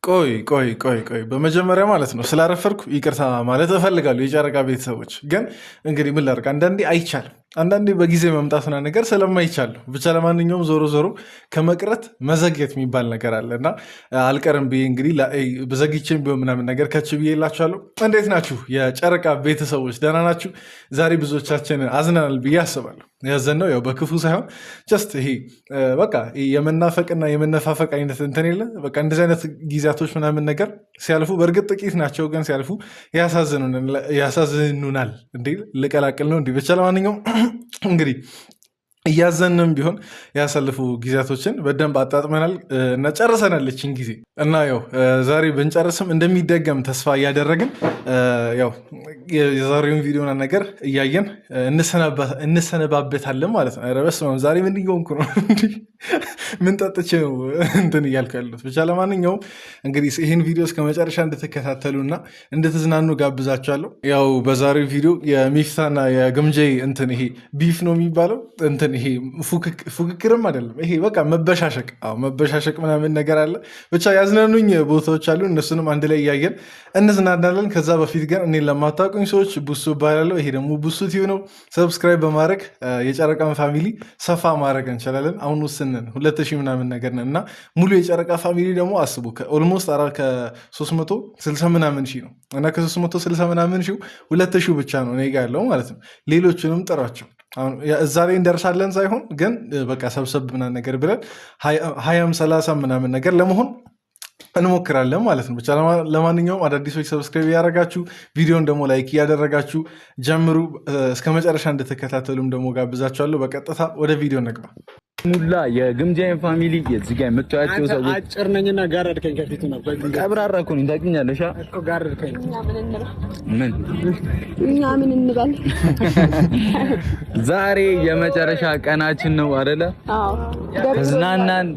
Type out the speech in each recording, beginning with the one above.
ቆይ በመጀመሪያ ማለት ነው ስላረፈርኩ ይቅርታ ማለት እፈልጋለሁ። የጨረቃ ቤተሰቦች ግን እንግዲህ ምን ላድርግ፣ አንዳንዴ አይቻልም። አንዳንዴ በጊዜ መምጣትና ነገር ስለማይቻለሁ ብቻ ለማንኛውም ዞሮ ዞሮ ከመቅረት መዘግየት የሚባል ነገር አለ እና አልቀርም ብዬ እንግዲህ በዘግቼም ቢሆን ምናምን ነገር ከች ብዬ የላችኋለሁ። እንዴት ናችሁ የጨረቃ ቤተሰቦች? ደህና ናችሁ? ዛሬ ብዙዎቻችን አዝነናል ብዬ አስባለሁ። ያዘነው ያው በክፉ ሳይሆን ጀስት ይሄ በቃ የመናፈቅና የመነፋፈቅ አይነት እንትን የለ በቃ እንደዚህ አይነት ጊዜያቶች ምናምን ነገር ሲያልፉ በእርግጥ ጥቂት ናቸው፣ ግን ሲያልፉ ያሳዝኑናል። እንዴ ልቀላቅል ነው እንዲህ ብቻ ለማንኛውም እንግዲህ እያዘንም ቢሆን ያሳልፉ ጊዜያቶችን በደንብ አጣጥመናል እና ጨርሰናል እችን ጊዜ እና ያው ዛሬ ብንጨርስም እንደሚደገም ተስፋ እያደረግን ያው የዛሬውን ቪዲዮና ነገር እያየን እንሰነባበታለን ማለት ነው። ኧረ በስመ አብ ዛሬ ምን እየሆንኩ ነው? ምን ጠጥቼ ነው እንትን እያልኩ ያሉት? ብቻ ለማንኛውም እንግዲህ ይህን ቪዲዮ እስከ መጨረሻ እንድትከታተሉና እንድትዝናኑ ጋብዛችኋለሁ። ያው በዛሬው ቪዲዮ የሚፍታና የግምጄ እንትን ይሄ ቢፍ ነው የሚባለው እንትን ይሄ ፉክክርም አይደለም፣ ይሄ በቃ መበሻሸቅ ምናምን ነገር አለ። ብቻ ያዝናኑኝ ቦታዎች አሉ፣ እነሱንም አንድ ላይ እያየን እንዝናናለን። ከዛ በፊት ግን እኔን ለማታውቁኝ ሰዎች ቡሱ እባላለሁ። ይሄ ደግሞ ቡሱ ቲቪ ነው። ሰብስክራይብ በማድረግ የጨረቃን ፋሚሊ ሰፋ ማድረግ እንችላለን። አሁን ውስንን 2000 ምናምን ነገር ነን እና ሙሉ የጨረቃ ፋሚሊ ደግሞ አስቡ ኦልሞስት ከ360 ምናምን ሺህ ነው እና ከ360 ምናምን ሺህ 2000 ብቻ ነው እኔ ጋ ያለው ማለት ነው። ሌሎችንም ጥሯቸው እዛ ላይ እንደርሳለን ሳይሆን ግን በቃ ሰብሰብ ምናምን ነገር ብለን 20-30 ምናምን ነገር ለመሆን እንሞክራለን ማለት ነው። ብቻ ለማንኛውም አዳዲሶች ሰብስክራይብ ያደረጋችሁ ቪዲዮን ደግሞ ላይክ እያደረጋችሁ ጀምሩ። እስከ መጨረሻ እንድትከታተሉም ደግሞ ጋብዛችኋለሁ። በቀጥታ ወደ ቪዲዮ እንግባ። ሙላ የግምጃዬን ፋሚሊ እዚህ ጋር የምታዩአቸው ሰዎች አጭር ነኝና ጋረድከኝ ከፊቱ ነው ቀብራራ እኮ ነኝ ታውቂኛለሽ እኮ ጋረድከኝ። እኛ ምን እንበል? ዛሬ የመጨረሻ ቀናችን ነው አይደለ? አዎ ተዝናናን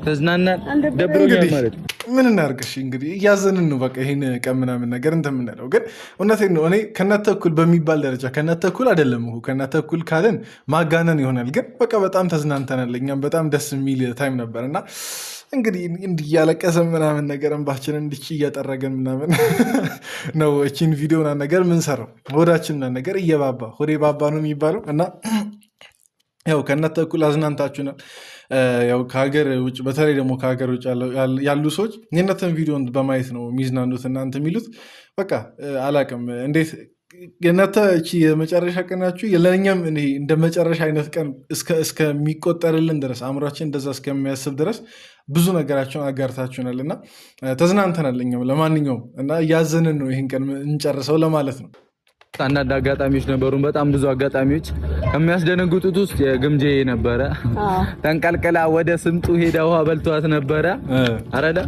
ደብሮኛል ማለት ምን እናርግሽ እንግዲህ እያዘንን ነው በቃ ይሄን ቀን ምናምን ነገር እንትን የምንለው ግን እውነቴን ነው። እኔ ከነተኩል በሚባል ደረጃ ከነተኩል አይደለም ከነተኩል ካለን ማጋነን ይሆናል፣ ግን በቃ በጣም ተዝናንተናል። እኛም በጣም ደስ የሚል ታይም ነበር እና እንግዲህ እንዲህ እያለቀሰን ምናምን ነገር እንባችንን እንዲህ እያጠረገን ምናምን ነው እቺን ቪዲዮና ነገር ምንሰራው። ሆዳችንና ነገር እየባባ ሆዴ ባባ ነው የሚባለው እና ያው ከነተኩል አዝናንታችሁናል። ያው ከሀገር ውጭ በተለይ ደግሞ ከሀገር ውጭ ያሉ ሰዎች የእናንተን ቪዲዮን በማየት ነው የሚዝናኑት እናንተ የሚሉት በቃ አላቅም እንዴት የእናንተ እቺ የመጨረሻ ቀናችሁ ለእኛም እንደ መጨረሻ አይነት ቀን እስከሚቆጠርልን ድረስ አእምሯችን እንደዛ እስከሚያስብ ድረስ ብዙ ነገራቸውን አጋርታችሁናል እና ተዝናንተናል እኛም ለማንኛውም እና እያዘንን ነው ይህን ቀን እንጨርሰው ለማለት ነው። አንዳንድ አጋጣሚዎች ነበሩን፣ በጣም ብዙ አጋጣሚዎች። ከሚያስደነግጡት ውስጥ የግምጄ ነበረ። ተንቀልቀላ ወደ ስምጡ ሄዳ ውሃ በልቷት ነበረ አረዳ።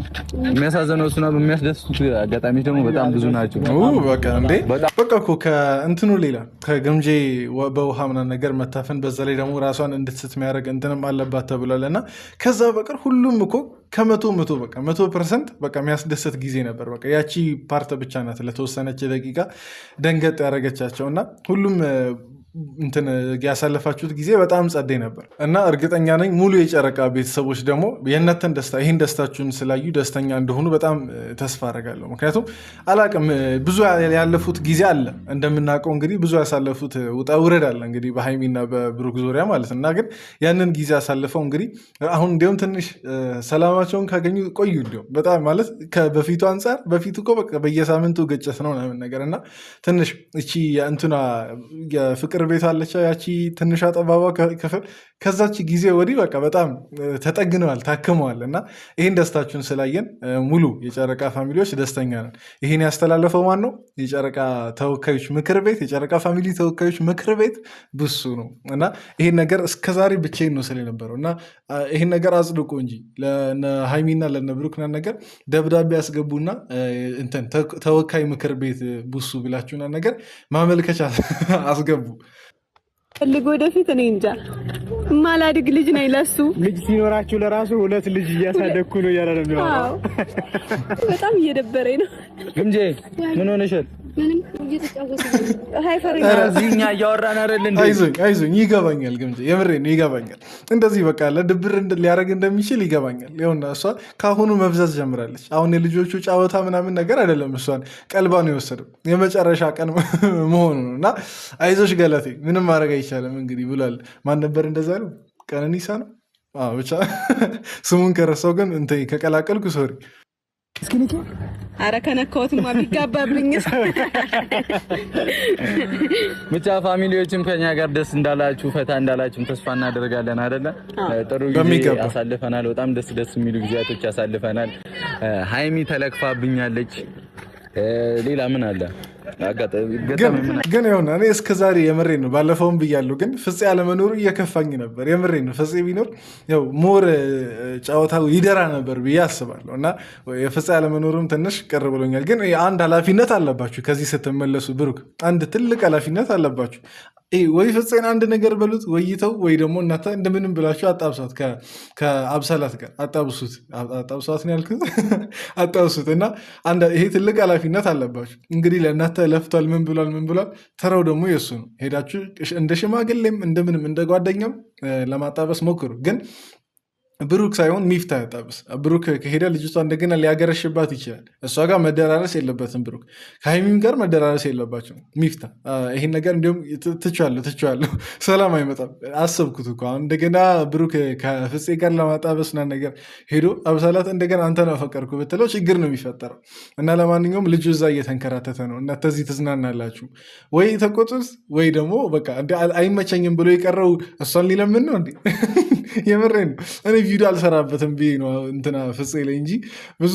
የሚያሳዝነው እሱና የሚያስደስቱት አጋጣሚዎች ደግሞ በጣም ብዙ ናቸው። በቃ እንዴ በቃ እኮ ከእንትኑ ሌላ ከግምጄ በውሃ ምናምን ነገር መታፈን፣ በዛ ላይ ደግሞ ራሷን እንድትስት የሚያደርግ እንትንም አለባት ተብሏል እና ከዛ በቀር ሁሉም እኮ ከ100% በቃ 100% በቃ የሚያስደስት ጊዜ ነበር። በቃ ያቺ ፓርት ብቻ ናት ለተወሰነች ደቂቃ ደንገጥ ያደረገቻቸው እና ሁሉም እንትን ያሳለፋችሁት ጊዜ በጣም ጸደይ ነበር እና እርግጠኛ ነኝ ሙሉ የጨረቃ ቤተሰቦች ደግሞ የእናንተን ደስታ ይህን ደስታችሁን ስላዩ ደስተኛ እንደሆኑ በጣም ተስፋ አደርጋለሁ። ምክንያቱም አላቅም ብዙ ያለፉት ጊዜ አለ እንደምናውቀው እንግዲህ ብዙ ያሳለፉት ውጣ ውረድ አለ እንግዲህ በሃይሚና በብሩክ ዙሪያ ማለት እና ግን ያንን ጊዜ ያሳልፈው እንግዲህ አሁን እንዲሁም ትንሽ ሰላማቸውን ካገኙ ቆዩ እንዲሁም በጣም ማለት በፊቱ አንጻር በፊቱ እኮ በየሳምንቱ ግጭት ነው ምናምን ነገር እና ትንሽ እቺ እንትና የፍቅር ቤት አለች ያቺ ትንሿ ጠባባ ክፍል ከዛች ጊዜ ወዲህ በቃ በጣም ተጠግነዋል ታክመዋል እና ይህን ደስታችሁን ስላየን ሙሉ የጨረቃ ፋሚሊዎች ደስተኛ ነን። ይህን ያስተላለፈው ማን ነው? የጨረቃ ተወካዮች ምክር ቤት የጨረቃ ፋሚሊ ተወካዮች ምክር ቤት ብሱ ነው እና ይህን ነገር እስከዛሬ ብቻዬን ነው ስለ ነበረው እና ይህን ነገር አጽድቁ እንጂ ለሃይሚና ለነብሩክና ነገር ደብዳቤ ያስገቡና እንትን ተወካይ ምክር ቤት ብሱ ብላችሁና ነገር ማመልከቻ አስገቡ። ፈልጎ ወደፊት እኔ እንጃ ማላድግ ልጅ ነኝ። ለሱ ልጅ ሲኖራችሁ ለራሱ 2 ልጅ እያሳደግኩ ነው እያለ ነው የሚያወራው። በጣም እየደበረኝ ነው። ግምጄ ምን ሆነሻል? እኛ እያወራን አይደል እንዴ? አይዞኝ ይገባኛል፣ ግምጄ የምሬን ይገባኛል። እንደዚህ በቃ ለድብር ሊያደርግ እንደሚችል ይገባኛል። ይኸውና እሷ ከአሁኑ መብዛት ጀምራለች። አሁን የልጆቹ ጫወታ ምናምን ነገር አይደለም፣ እሷን ቀልባን የወሰደው የመጨረሻ ቀን መሆኑ ነው። እና አይዞሽ ገለቴ ምንም ማድረግ አይቻልም እንግዲህ ብሏል። ማን ነበር እንደዛ ነው? ቀነኒሳ ነው ብቻ ስሙን ከረሳው ግን እንትን ከቀላቀልኩ ሶሪ። አረ ከነካሁትማ ቢጋባብኝ። ብቻ ፋሚሊዎችም ከኛ ጋር ደስ እንዳላችሁ ፈታ እንዳላችሁም ተስፋ እናደርጋለን አይደለ? ጥሩ ጊዜ አሳልፈናል። በጣም ደስ የሚሉ ጊዜያቶች አሳልፈናል። ሃይሚ ተለክፋብኛለች። ሌላ ምን አለ? ግን ይሁን እኔ እስከዛሬ የምሬ ነው፣ ባለፈውም ብያለሁ፣ ግን ፍፄ አለመኖሩ እየከፋኝ ነበር። የምሬ ነው። ፍፄ ቢኖር ያው ሞር ጨዋታው ይደራ ነበር ብዬ አስባለሁ። እና የፍፄ አለመኖሩም ትንሽ ቅር ብሎኛል። ግን አንድ ኃላፊነት አለባችሁ ከዚህ ስትመለሱ፣ ብሩክ አንድ ትልቅ ኃላፊነት አለባችሁ። ወይ ፍፄን አንድ ነገር በሉት ወይተው ወይ ደግሞ እናንተ እንደምንም ብላችሁ አጣብሷት፣ ከአብሰላት ጋር አጣብሷት ነው ያልኩት፣ አጣብሱት። እና ይሄ ትልቅ ኃላፊነት አለባችሁ። እንግዲህ ለእናንተ ለፍቷል፣ ምን ብሏል፣ ተራው ደግሞ የእሱ ነው። ሄዳችሁ እንደ ሽማግሌም እንደምንም እንደ ጓደኛም ለማጣበስ ሞክሩ። ግን ብሩክ ሳይሆን ሚፍታ ያጣብስ። ብሩክ ከሄደ ልጅቷ እንደገና ሊያገረሽባት ይችላል። እሷ ጋር መደራረስ የለበትም ብሩክ። ከሀይሚም ጋር መደራረስ የለባቸው ሚፍታ። ይሄን ነገር እንዲሁም ትችዋለሁ፣ ሰላም አይመጣም። አሰብኩት እኮ አሁን እንደገና ብሩክ ከፍፄ ጋር ለማጣበስ ና ነገር ሄዶ አብሳላት እንደገና አንተን አፈቀርኩ ብትለው ችግር ነው የሚፈጠረው። እና ለማንኛውም ልጁ እዛ እየተንከራተተ ነው እና ተዚህ ትዝናናላችሁ። ወይ ተቆጡት ወይ ደግሞ በቃ አይመቸኝም ብሎ የቀረው እሷን ሊለምን ነው እንዴ? የምሬ ነው። እኔ ቪዲዮ አልሰራበትም ብዬ ነው እንትና ፍፄ ላይ እንጂ ብዙ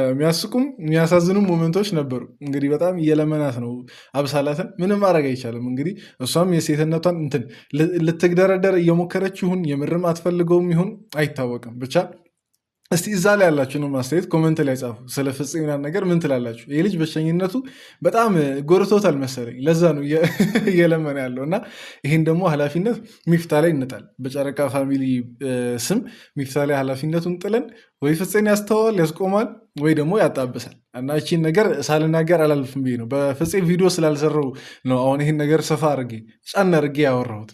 የሚያስቁም የሚያሳዝኑም ሞመንቶች ነበሩ። እንግዲህ በጣም እየለመናት ነው አብሳላትን፣ ምንም ማድረግ አይቻልም። እንግዲህ እሷም የሴትነቷን እንትን ልትግደረደር እየሞከረች ይሁን የምርም አትፈልገውም ይሁን አይታወቅም። ብቻ እስቲ እዛ ላይ ያላችሁ ማስተያየት ኮመንት ላይ ጻፉ። ስለ ፍፄ ምናምን ነገር ምን ትላላችሁ? ይህ ልጅ በሸኝነቱ በጣም ጎርቶታል መሰለኝ፣ ለዛ ነው እየለመነ ያለው። እና ይህን ደግሞ ኃላፊነት ሚፍታ ላይ እንጣል። በጨረቃ ፋሚሊ ስም ሚፍታ ላይ ኃላፊነቱን ጥለን ወይ ፍፄን ያስተዋል ያስቆማል፣ ወይ ደግሞ ያጣብሳል። እና ይህን ነገር ሳልናገር አላልፍም ብዬ ነው። በፍፄ ቪዲዮ ስላልሰራው ነው አሁን ይህን ነገር ሰፋ አድርጌ ጫን አድርጌ ያወራሁት።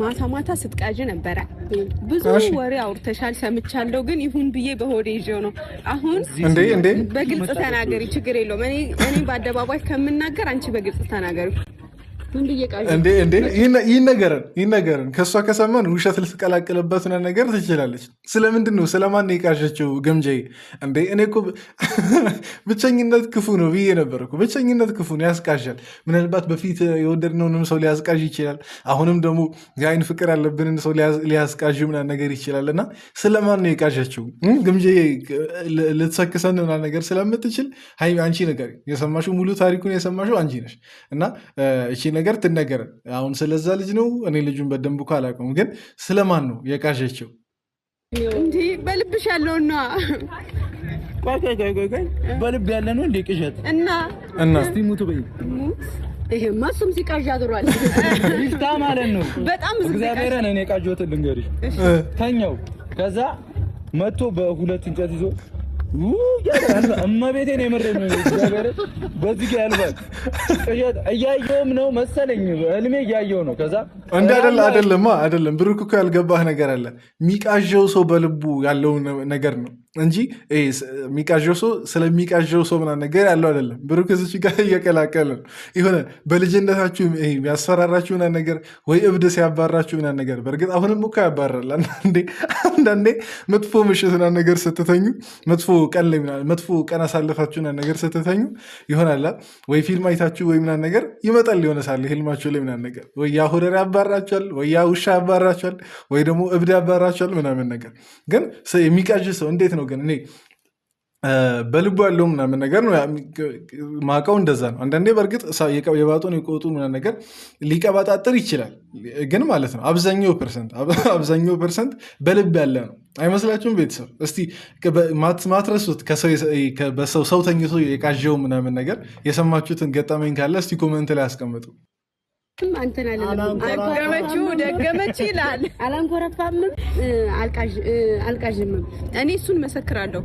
ማታ ማታ ስትቃዥ ነበረ። ብዙ ወሬ አውርተሻል ሰምቻለሁ፣ ግን ይሁን ብዬ በሆዴ ይዤው ነው። አሁን በግልጽ ተናገሪ፣ ችግር የለውም። እኔ በአደባባይ ከምናገር አንቺ በግልጽ ተናገሪ። ይነገረን ከእሷ ከሰማን ውሸት ልትቀላቅልበት ነገር ትችላለች። ስለምንድን ነው ስለማን የቃዠችው? ግምጃዬ እንዴ እኔ እኮ ብቸኝነት ክፉ ነው ብዬ ነበር እኮ። ብቸኝነት ክፉ ነው፣ ያስቃዣል። ምናልባት በፊት የወደድነውንም ሰው ሊያስቃዥ ይችላል። አሁንም ደግሞ የአይን ፍቅር ያለብንን ሰው ሊያስቃዥ ምናምን ነገር ይችላል። እና ስለማን ነው የቃዠችው? ግምጃዬ ልትሰክሰን ምናምን ነገር ስለምትችል አንቺ ነገር የሰማሽው ሙሉ ታሪኩን የሰማሽው አንቺ ነሽ። እና ነገር ትነገረን። አሁን ስለዛ ልጅ ነው። እኔ ልጁን በደንብ እኮ አላውቀውም፣ ግን ስለማን ነው የቃዠችው? እንዲህ በልብሽ ያለውና በልብ ያለ ነው እንዴ ቅዠት? እና እስቲ ሙቱ በይ። ይሄማ እሱም ሲቃዥ አድሯል። ይፍታ ማለት ነው። በጣም እግዚአብሔርን እኔ ቃዥት ልንገርሽ፣ ተኛው ከዛ መጥቶ በሁለት እንጨት ይዞ እመቤቴን የምሬን ነው። በዚህ ጋር ያልባል እያየውም ነው መሰለኝ፣ ህልሜ እያየው ነው። ከዛ አይደለም ብሩክ እኮ ያልገባህ ነገር አለ። የሚቃዠው ሰው በልቡ ያለው ነገር ነው እንጂ የሚቃዠው ሰው ስለሚቃዠው ሰው ምናምን ነገር ያለው አይደለም። ብሩክ እዚች ጋር እየቀላቀለ ነው። የሆነ በልጅነታችሁ የሚያስፈራራችሁ ምናምን ነገር ወይ እብድ ሲያባራችሁ ምናምን ነገር። በእርግጥ አሁንም እኮ ያባራል። አንዳንዴ መጥፎ ምሽት ምናምን ነገር ስትተኙ መጥፎ ቀን አሳልፋችሁ ምናምን ነገር ስትተኙ ይሆናል ወይ ፊልም አይታችሁ ወይ ምናምን ነገር ይመጣል ሊሆነ ሳለ ህልማችሁ ላይ ምናምን ነገር ወይ ያ ሆረር ያባራችኋል፣ ወይ ያ ውሻ ያባራችኋል፣ ወይ ደግሞ እብድ ያባራችኋል ምናምን ነገር። ግን የሚቃዥ ሰው እንዴት ነው ግን? እኔ በልቡ ያለው ምናምን ነገር ነው ማቀው። እንደዛ ነው። አንዳንዴ በእርግጥ የባጡን የቆጡ ምናምን ነገር ሊቀባጣጥር ይችላል፣ ግን ማለት ነው አብዛኛው ፐርሰንት በልብ ያለ ነው። አይመስላችሁም? ቤተሰብ እስቲ ማትረሱት ሰው ተኝቶ የቃዠው ምናምን ነገር የሰማችሁትን ገጠመኝ ካለ እስቲ ኮመንት ላይ አስቀምጡ። አንተን ደገመች ይላል። አላንኮራፋም አልቃዥም። እኔ እሱን መሰክራለሁ።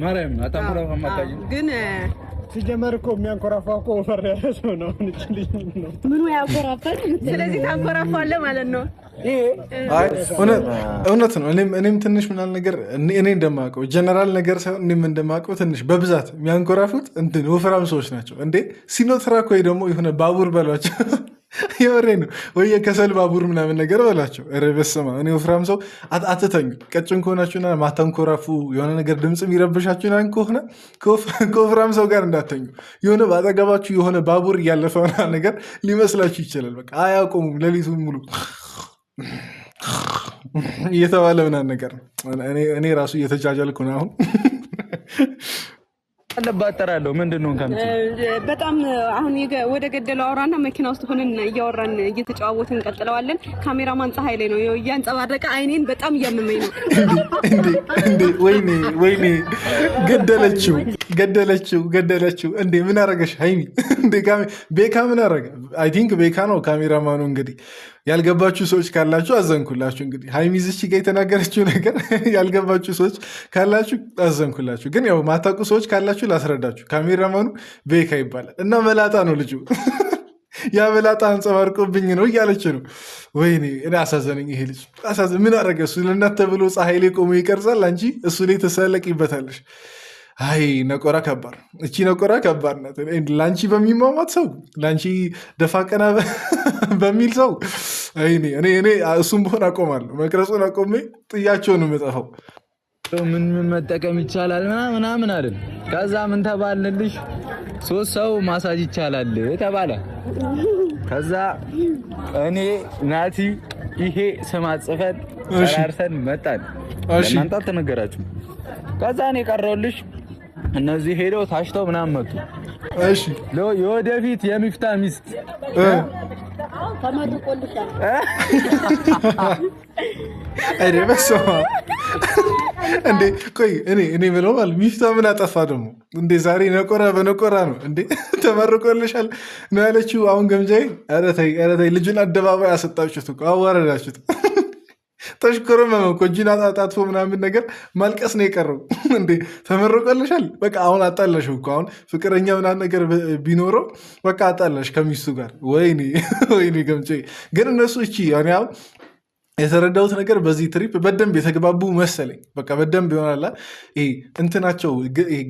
ማርያም አታንኮራፋም አታውቂም። ግን ሲጀመር እኮ የሚያንኮራፋው እኮ ወፈር ያለ ሰው ነው። ምኑ ያንኮራፋል? ስለዚህ ታንኮራፋለህ ማለት ነው። እውነት ነው። እኔም ትንሽ ምናል ነገር እኔ እንደማውቀው ጀነራል ነገር ሳይሆን እኔም እንደማውቀው ትንሽ በብዛት የሚያንኮራፉት እንትን ወፍራም ሰዎች ናቸው። እንዴ ሲኖትራክ ወይ ደግሞ የሆነ ባቡር በሏቸው የወሬ ነው ወይ የከሰል ባቡር ምናምን ነገር በላቸው። ኧረ በስመ አብ። እኔ ወፍራም ሰው አትተኙ። ቀጭን ከሆናችሁና ማታንኮራፉ የሆነ ነገር ድምፅ የሚረብሻችሁና ከሆነ ከወፍራም ሰው ጋር እንዳተኙ። የሆነ በአጠገባችሁ የሆነ ባቡር እያለፈውና ነገር ሊመስላችሁ ይችላል። በቃ አያቆሙም ሌሊቱን ሙሉ እየተባለ ምናምን ነገር ነው። እኔ ራሱ እየተጃጃልኩ ነው አሁን አለባጠራለሁ ምንድን ነው ከምት በጣም አሁን ወደ ገደለው አውራና መኪና ውስጥ ሆነን እያወራን እየተጨዋወትን እንቀጥለዋለን። ካሜራማን ፀሐይ ላይ ነው እያንጸባረቀ አይኔን በጣም እያመመኝ ነው። እንዴ ወይኔ ገደለችው። እንዴ ምን አረገሽ ሃይሚ? እንዴ ቤካ ምን አረገ? አይ ቲንክ ቤካ ነው ካሜራማኑ። እንግዲህ ያልገባችሁ ሰዎች ካላችሁ አዘንኩላችሁ። እንግዲህ ሃይሚ ዝች ጋ የተናገረችው ነገር ያልገባችሁ ሰዎች ካላችሁ አዘንኩላችሁ። ግን ያው ማታውቁ ሰዎች ካላችሁ ላስረዳችሁ። ካሜራማኑ ቤካ ይባላል እና መላጣ ነው ልጁ። ያ መላጣ አንጸባርቆብኝ ነው እያለች ነው። ወይኔ እኔ አሳዘነኝ ይሄ ልጅ ምን አረገ? እሱ ለእናት ተብሎ ፀሐይ ላይ ቆሞ ይቀርጻል፣ አንቺ እሱ ላይ ተሰለቂበታለሽ። አይ ነቆራ ከባድ፣ እቺ ነቆራ ከባድ ናት። ለአንቺ በሚሟሟት ሰው፣ ለአንቺ ደፋ ቀና በሚል ሰው እኔ እሱም በሆን አቆማለሁ። መቅረጹን አቆሜ ጥያቸው ነው የምጠፋው። ምን መጠቀም ይቻላል ምናምን አለን። ከዛ ምን ተባልንልሽ? 3 ሰው ማሳጅ ይቻላል ተባለ። ከዛ እኔ ናቲ ይሄ ስም ጽፈን ተራርሰን መጣን። እናንተ ተነገራችሁ። ከዛ እኔ ቀረውልሽ እነዚህ ሄደው ታሽተው ምናምን መጡ። እሺ የወደፊት የሚፍታ ሚስት ተመርቆልሻል። አይዴ በሰማ እንዴ ቆይ እኔ ብለው ማለት ሚፍታ ምን አጠፋ ደግሞ እንዴ? ዛሬ ነቆራ በነቆራ ነው እንዴ? ተመርቆልሻል ነው ያለችው። አሁን ገምጃዬ ኧረ ተይ ልጁን አደባባይ አሰጣችሁት እኮ አዋረዳችሁት። ተሽኮረመመ እኮ እጁን አጣጥፎ ምናምን ነገር ማልቀስ ነው የቀረው። እንዴ ተመርቆልሻል። በቃ አሁን አጣላሽው እኮ። አሁን ፍቅረኛ ምናምን ነገር ቢኖረው በቃ አጣላሽ ከሚስቱ ጋር። ወይኔ ገምጃዬ ግን እነሱ እቺ አሁን የተረዳሁት ነገር በዚህ ትሪፕ በደንብ የተግባቡ መሰለኝ። በቃ በደንብ ይሆናላ እንትናቸው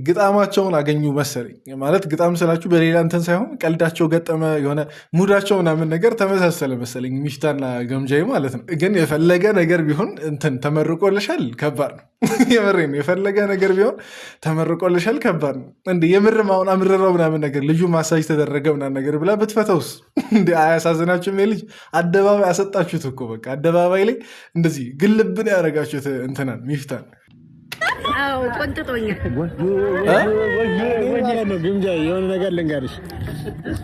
ግጣማቸውን አገኙ መሰለኝ። ማለት ግጣም ስላችሁ በሌላ እንትን ሳይሆን ቀልዳቸው ገጠመ፣ የሆነ ሙዳቸው ምናምን ነገር ተመሳሰለ መሰለኝ ሚፍታና ገምጃዬ ማለት ነው። ግን የፈለገ ነገር ቢሆን እንትን ተመርቆልሻል ከባድ ነው። የምሬን የፈለገ ነገር ቢሆን ተመርቆልሻል ከባድ ነው። እንደ የምርም አሁን አምርረው ምናምን ነገር ልጁ ማሳጅ ተደረገ ምናምን ነገር ብላ ብትፈተውስ እንደ አያሳዝናችሁም? የልጅ አደባባይ አሰጣችሁት እኮ በቃ አደባባይ ላይ እንደዚህ ግልብን ያደረጋችሁት እንትናን ሚፍታን። ቆንጥጦኛል ግምጃ የሆነ ነገር ልንገርሽ፣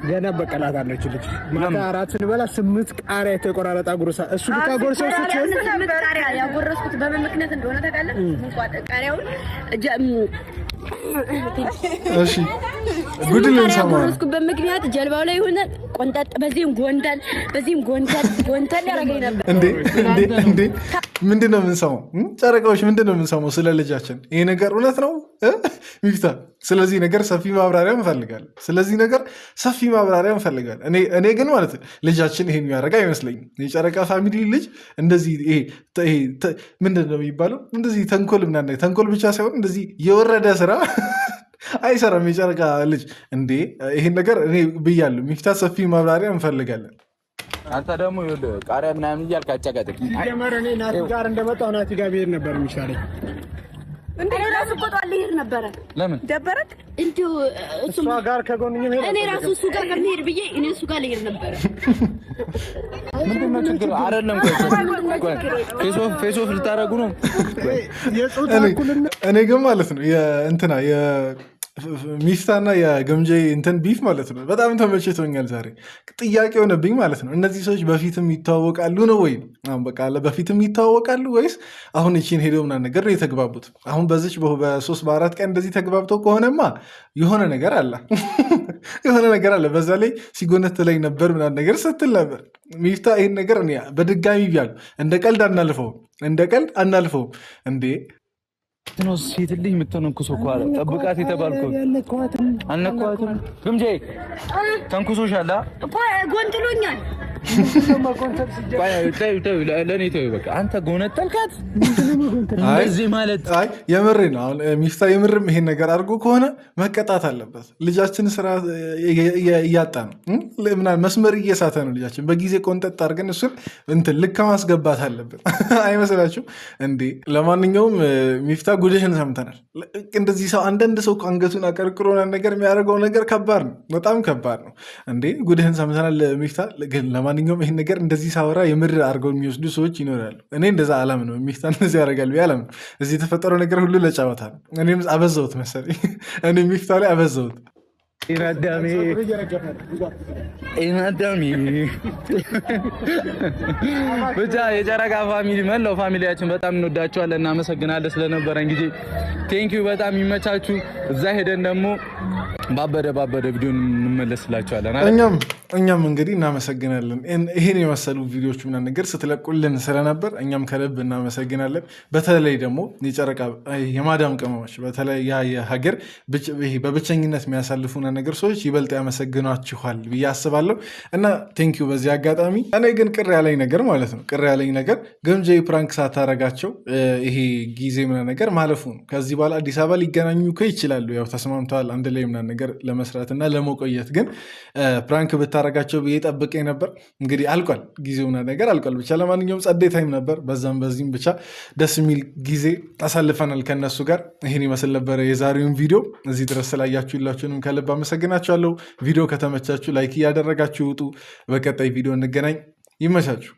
ገና በቀላት አለች ልጅ ማታ አራት ስንበላ 8 ቃሪያ የተቆራረጠ ጉርሳ እሱ ብታጎርሰው ስትሆን 8 ቃሪያ ያጎረስኩት በምን ምክንያት እንደሆነ ታውቃለህ? ቃሪያውን እሺ ጉድ ልንሰማ ያጎረስኩበት ምክንያት ጀልባው ላይ ሆነ ቆንጠጥ፣ በዚህም ጎንተል ያደረገኝ ነበር። እንዴ ምንድን ነው የምንሰማው? ጨረቃዎች ምንድን ነው የምንሰማው ስለ ልጃችን? ይሄ ነገር እውነት ነው ሚፍታ? ስለዚህ ነገር ሰፊ ማብራሪያ እንፈልጋለን። እኔ ግን ማለት ልጃችን ይሄን የሚያደርግ አይመስለኝም። የጨረቃ ፋሚሊ ልጅ እንደዚህ ምንድን ነው የሚባለው? እንደዚህ ተንኮል ብቻ ሳይሆን እንደዚህ የወረደ ስራ አይሰራም የጨረቃ ልጅ። እንዴ ይሄን ነገር እኔ ብያለሁ። ሚፍታ ሰፊ ማብራሪያ እንፈልጋለን። አንተ ደግሞ ቃሪያ ምናምን እያልክ አጨቃጨቅ። እኔ ናቲ ጋር እንደመጣሁ ናቲ ጋር ብሄድ ነበር የሚሻለኝ። እንዴ ራሱ ቆጣል ይሄድ ነበር። ለምን ደበረክ? እንዴው እሱ ጋር ከጎንኝ ሄድ። እኔ ራሱ እሱ ጋር ከመሄድ ብዬ እሱ ጋር ልሄድ ነበር። ምንድነው ችግር? አይደለም ፌስ ኦፍ ልታረጉ ነው። እኔ ግን ማለት ነው የእንትና ሚፍታና የገምጃዬ እንትን ቢፍ ማለት ነው በጣም ተመችቶኛል። ዛሬ ጥያቄ ሆነብኝ ማለት ነው። እነዚህ ሰዎች በፊትም ይተዋወቃሉ ነው ወይ? በቃ በፊትም ይተዋወቃሉ ወይስ አሁን እቺን ሄደው ምናምን ነገር ነው የተግባቡት? አሁን በዚች በ3 በ4 ቀን እንደዚህ ተግባብተው ከሆነማ የሆነ ነገር አለ። የሆነ ነገር አለ። በዛ ላይ ሲጎነት ላይ ነበር ምናምን ነገር ስትል ነበር ሚፍታ። ይህን ነገር በድጋሚ ቢያሉ እንደ ቀልድ አናልፈውም እንዴ። ሴት ልጅ የምትነኩሶ እኮ አለ ጠብቃት የተባልከው አልነኳትም። ግምጄ ተንኩሶሻል፣ ጎንጥሎኛል። ለእኔ ተይው በቃ። አንተ ጎነጠልካት እንደዚህ ማለት የምሬ ነው። አሁን ሚፍታ የምርም ይሄን ነገር አድርጎ ከሆነ መቀጣት አለበት። ልጃችን ስራ እያጣ ነው፣ መስመር እየሳተ ነው ልጃችን። በጊዜ ቆንጠጥ አድርገን እሱን ልክ ማስገባት አለበት አይመስላችሁ እንዴ? ለማንኛውም ሚፍታ ጉድሽን ሰምተናል። እንደዚህ ሰው አንዳንድ ሰው አንገቱን አቀርቅሮ ነገር የሚያደርገው ነገር ከባድ ነው፣ በጣም ከባድ ነው እንዴ። ጉድህን ሰምተናል ሚፍታ። ግን ለማንኛውም ይህን ነገር እንደዚህ ሳወራ የምር አድርገው የሚወስዱ ሰዎች ይኖራሉ። እኔ እንደዛ አላምነው። ሚፍታ እንደዚህ ያደርጋል ብዬ አላምነው። እዚህ የተፈጠረው ነገር ሁሉ ለጨዋታ ነው። እኔም አበዛሁት መሰለኝ። እኔ ሚፍታ ላይ አበዛሁት። ኢናዳሚ ብቻ የጨረቃ ፋሚሊ መላው ፋሚሊያችን በጣም እንወዳቸዋለን፣ እናመሰግናለን ስለነበረን ጊዜ። ቴንኪዩ፣ በጣም ይመቻችሁ። እዛ ሄደን ደግሞ ባበደ ቪዲዮ እንመለስላችኋለን። እኛም እንግዲህ እናመሰግናለን። ይህን የመሰሉ ቪዲዮዎች ምናምን ነገር ስትለቁልን ስለነበር እኛም ከልብ እናመሰግናለን። በተለይ ደግሞ የጨረቃ የማዳም ቅመሞች በተለያየ ሀገር በብቸኝነት የሚያሳልፉ ነገር ሰዎች ይበልጥ ያመሰግኗችኋል ብዬ አስባለሁ እና ቴንኪዩ በዚህ አጋጣሚ። እኔ ግን ቅር ያለኝ ነገር ማለት ነው ግምጄ ፕራንክ ሳታረጋቸው ይሄ ጊዜ ምናምን ነገር ማለፉ ነው። ከዚህ በኋላ አዲስ አበባ ሊገናኙ ይችላሉ፣ ያው ተስማምተዋል አንድ ላይ ምናምን ነገር ለመስራት እና ለመቆየት። ግን ፕራንክ ብታረጋቸው ብዬ ጠብቄ ነበር። እንግዲህ አልቋል፣ ጊዜው ነገር አልቋል። ብቻ ለማንኛውም ጸዴ ታይም ነበር። በዛም በዚህም ብቻ ደስ የሚል ጊዜ አሳልፈናል ከነሱ ጋር። ይህን ይመስል ነበረ የዛሬውን ቪዲዮ። እዚህ ድረስ ስላያችሁላችሁንም ከልብ አመሰግናችኋለሁ። ቪዲዮ ከተመቻችሁ ላይክ እያደረጋችሁ ውጡ። በቀጣይ ቪዲዮ እንገናኝ። ይመቻችሁ።